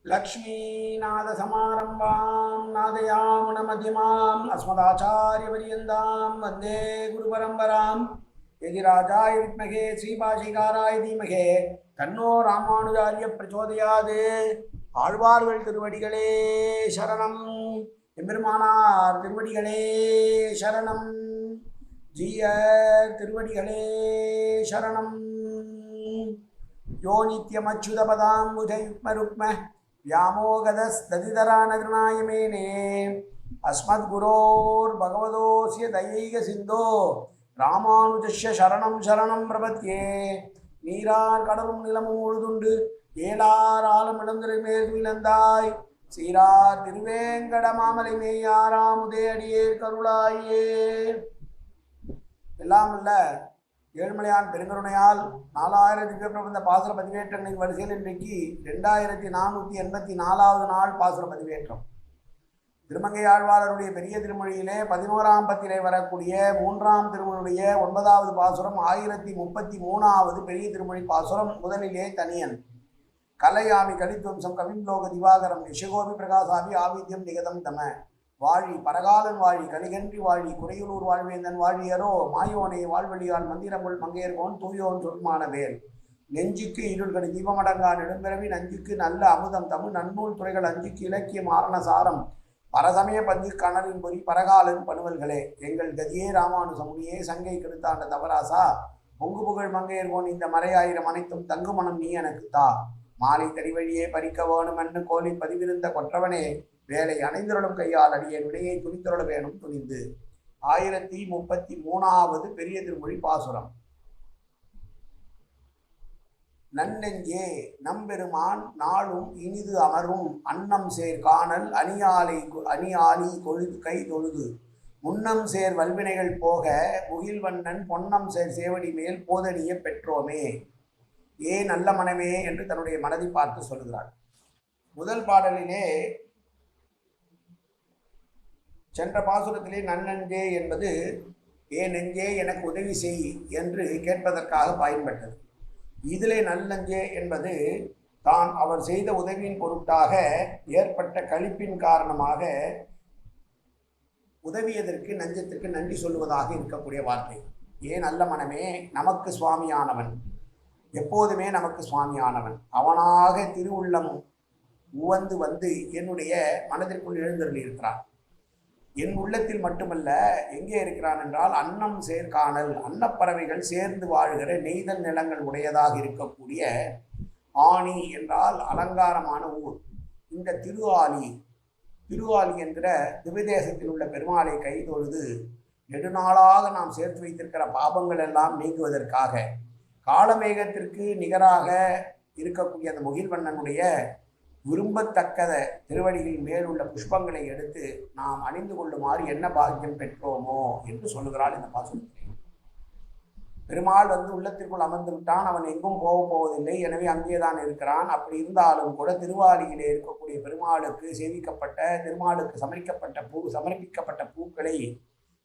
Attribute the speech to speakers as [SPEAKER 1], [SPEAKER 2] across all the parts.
[SPEAKER 1] लक्ष्मीनाथसमारम्भां नादयामुनमध्यमाम् अस्मदाचार्यपर्यन्तां वन्दे गुरुपरम्परां यतिराजाय विद्महे श्रीभाषिकाराय धीमहे तन्नो रामानुजार्य प्रचोदयात् ஆழ்வார்கள் திருவடிகளே சரணம் எம்பெருமானார் திருவடிகளே சரணம் ஜீய திருவடிகளே சரணம் यो नित्यमच्युतपदाम्बुजयुग्मरुक्म व्यामोगदस्तदितरानगृणाय मेने अस्मद्गुरोर्भगवतोऽस्य दयैकसिन्धो रामानुजस्य शरणं शरणं प्रपद्ये நீரார் கடலும் நிலமும் உழுதுண்டு ஏலார் ஆலமிடந்திருமேல் விளந்தாய் சீரார் திருவேங்கட மாமலை மேயாராமுதே அடியேர் கருளாயே. எல்லாம் இல்ல ஏழுமலையான் பெருங்கருணையால் 4000 திவ்யப்பிரபந்த பாசுர பதிவேற்றங்களின் வரிசையில் இன்றைக்கு 2484வது நாள் பாசுர பதிவேற்றம். திருமங்கை ஆழ்வாளருடைய பெரிய திருமொழியிலே 11ஆம் பத்திலே வரக்கூடிய 3ஆம் திருமொழியுடைய 9வது பாசுரம் 1033வது பெரிய திருமொழி பாசுரம். முதலிலே தனியன் கலையாமி கலித்வம்சம் கவிம்லோக திவாகரம் நிஷகோபி பிரகாசாமி ஆவித்யம் நிகதம் தம வாழி பரகாலன் வாழி கலிகன்றி வாழி குறையுளூர் வாழ்வேந்தன் வாழியரோ மாயோனை வாழ்வழியால் மந்திரமுள் மங்கையர்கோன் தூயோன் சொற்மான வேல் நெஞ்சுக்கு இருள்கடி தீபமடங்கா நெடும்பிறவி நஞ்சுக்கு நல்ல அமுதம் தமிழ் நன்னூல் துறைகள் அஞ்சுக்கு இலக்கியம் ஆரணசாரம் பரசமய பந்தி கணரின் பொறி பரகாலன் பணுவல்களே எங்கள் கதியே ராமானுசமுனியே சங்கை கெடுத்தாண்ட தவராசா பொங்கு புகழ் மங்கையர்கோன் இந்த மறையாயிரம் அனைத்தும் தங்குமணம் நீ எனக்கு தா மாலை தறிவழியே பறிக்க வேணும் என்று கோலி பதிவிருந்த கொற்றவனே வேலை அணைந்தருளும் கையால் அடிய விடையை துணித்தருள வேணும் துணிந்து. 1033வது பெரிய திருமொழி பாசுரம். நன்னெஞ்சே நம்பெருமான் நாளும் இனிது அமரும் அன்னம் சேர் காணல் அணியாலி கொழுது கை தொழுது முன்னம் சேர் வல்வினைகள் போக முகில்வண்ணன் பொன்னம் சேர் சேவடி மேல் போதனிய பெற்றோமே. ஏ நல்ல மனமே என்று தன்னுடைய மனதை பார்த்து சொல்லுகிறார். முதல் பாடலிலே சென்ற பாசுரத்திலே நன்னெஞ்சே என்பது ஏ நெஞ்சே எனக்கு உதவி செய் என்று கேட்பதற்காக பயன்பட்டது. இதிலே நல்லெஞ்சே என்பது தான் அவர் செய்த உதவியின் பொருட்டாக ஏற்பட்ட களிப்பின் காரணமாக உதவியதற்கு நஞ்சத்திற்கு நன்றி சொல்லுவதாக இருக்கக்கூடிய வார்த்தை. ஏன் நல்ல மனமே நமக்கு சுவாமியானவன், எப்போதுமே நமக்கு சுவாமியானவன், அவனாக திருவுள்ளம் உவந்து வந்து என்னுடைய மனதிற்குள் எழுந்தருளி இருக்கிறான். என் உள்ளத்தில் மட்டுமல்ல, எங்கே இருக்கிறான் என்றால் அன்னம் சேர்காணல் அன்னப்பறவைகள் சேர்ந்து வாழ்கிற நெய்தல் நிலங்கள் உடையதாக இருக்கக்கூடிய ஆணி என்றால் அலங்காரமான ஊர். இந்த திருஆலி என்கிற திவ்யதேசத்தில் உள்ள பெருமாளை கைதொழுது நெடுநாளாக நாம் சேர்த்து வைத்திருக்கிற பாபங்கள் எல்லாம் நீங்குவதற்காக காலமேகத்திற்கு நிகராக இருக்கக்கூடிய அந்த முகில்வண்ணனுடைய விரும்பத்தக்க திருவடிகளின் மேலுள்ள புஷ்பங்களை எடுத்து நாம் அணிந்து கொள்ளுமாறு என்ன பாக்கியம் பெற்றோமோ என்று சொல்லுகிறாள் இந்த பாசுரத்திலே. பெருமாள் உள்ளத்திற்குள் அமர்ந்து விட்டான், அவன் எங்கும் போவதில்லை, எனவே அங்கேதான் இருக்கிறான். அப்படி இருந்தாலும் கூட திருவாலியிலே இருக்கக்கூடிய பெருமாளுக்கு திருமாலுக்கு சமர்ப்பிக்கப்பட்ட பூக்களை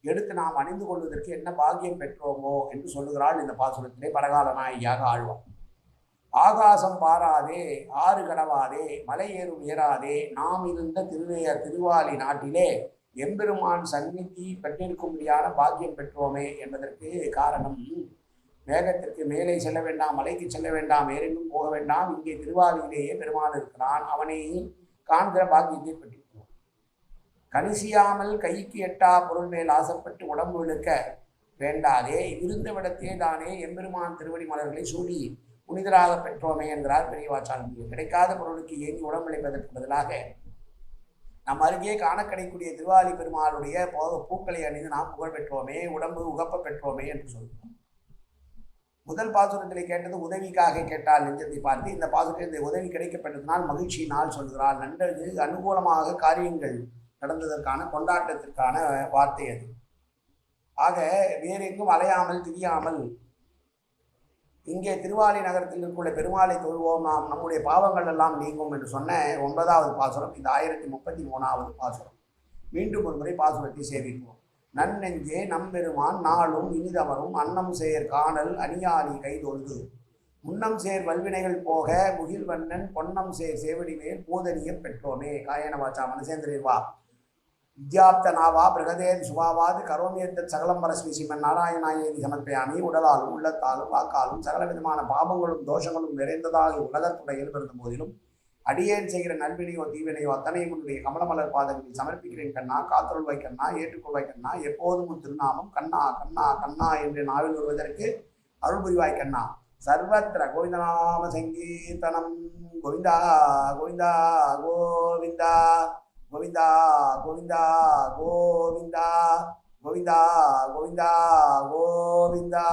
[SPEAKER 1] எடுத்து நாம் அணிந்து கொள்வதற்கு என்ன பாக்கியம் பெற்றோமோ என்று சொல்லுகிறாள் இந்த பாசுரத்திலே பரகால நாயகியாக ஆழ்வார். ஆகாசம் பாராதே, ஆறு கடவாதே, மலை ஏறும் ஏறாதே, நாம் இருந்த திருவாலி நாட்டிலே எம்பெருமான் சந்நிதி பெற்றிருக்கும்படியான பாக்கியம் பெற்றோமே என்பதற்கு காரணம், மேகத்திற்கு மேலே செல்ல வேண்டாம், மலைக்கு செல்ல வேண்டாம், வேறெங்கும் போக வேண்டாம், இங்கே திருவாலியிலேயே பெருமான் இருக்கிறான், அவனை காண்கிற பாக்கியத்தை பெற்றிருக்கிறோம். கணிசியாமல் கைக்கு எட்டா பொருள் மேல் ஆசைப்பட்டு உடம்பு இழுக்க வேண்டாதே, இருந்த விடத்தே தானே எம்பெருமான் திருவடி மலர்களை சூடி புனிதராக பெற்றோமே என்கிறார் பெரியவாச்சாரியர். கிடைக்காத பொருளுக்கு ஏங்கி உடம்பளிப்பதற்கு பதிலாக நம் அருகே காண கிடைக்கூடிய திருவாலி பெருமாளுடைய பூக்களை அணிந்து நாம் புகழ் பெற்றோமே, உடம்பு உகப்ப பெற்றோமே என்று சொல்கிறோம். முதல் பாசுரத்திலே கேட்டது உதவிக்காக கேட்டால் நெஞ்சத்தை பார்த்து, இந்த பாசுரத்தில் இந்த உதவி கிடைக்கப்பட்டதனால் மகிழ்ச்சியினால் சொல்கிறாள். நன்றது அனுகூலமாக காரியங்கள் நடந்ததற்கான கொண்டாட்டத்திற்கான வார்த்தை அது. ஆக வேறெங்கும் அலையாமல் திரியாமல் இங்கே திருவாலி நகரத்தில் இருக்குள்ள பெருமாளை தொழுவோம், நாம் நம்முடைய பாவங்கள் எல்லாம் நீங்கும் என்று சொன்ன 9வது பாசுரம் இந்த 1033வது பாசுரம். மீண்டும் ஒரு முறை பாசுரத்தை சேவிப்போம். நன்னெஞ்சே நம்பெருமான் நாளும் இனிதவரும் அன்னம் சேர் காணல் அணியாலி கைதொழுது முன்னம் சேர் வல்வினைகள் போக முகில்வண்ணன் பொன்னம் சேர் சேவடி மேல் பூதனிய பெற்றோமே. காயன வாச்சா மனசேந்திரா வித்யாப்த நாவா பிரகதேன் சுபாவாது கரோமியத்த சகலம் பரஸ்மி ஸ்ரீமன் நாராயணாயேதி சமர்ப்பயாமி. உடலாலும் உள்ளத்தாலும் வாக்காலும் சகல விதமான பாவங்களும் தோஷங்களும் நிறைந்ததாக உலகத்துடைய இருந்த போதிலும் அடியேன் செய்கிற நல்வினையோ தீவினையோ அத்தனையும் உன்னுடைய கமலமலர் பாதங்களில் சமர்ப்பிக்கிறேன் கண்ணா. காத்தருள்வாய் கண்ணா, ஏற்றுக்கொள்வாய் கண்ணா. எப்போதும் உன் திருநாமம் கண்ணா கண்ணா கண்ணா என்று நாவில் வருவதற்கு அருள் புரிவாய் கண்ணா. சர்வத்திர கோவிந்தநாம சங்கீர்த்தனம். கோவிந்தா கோவிந்தா கோவிந்தா கோவிந்தா கோவிந்தா கோவிந்தா கோவிந்தா கோவிந்தா கோவிந்தா.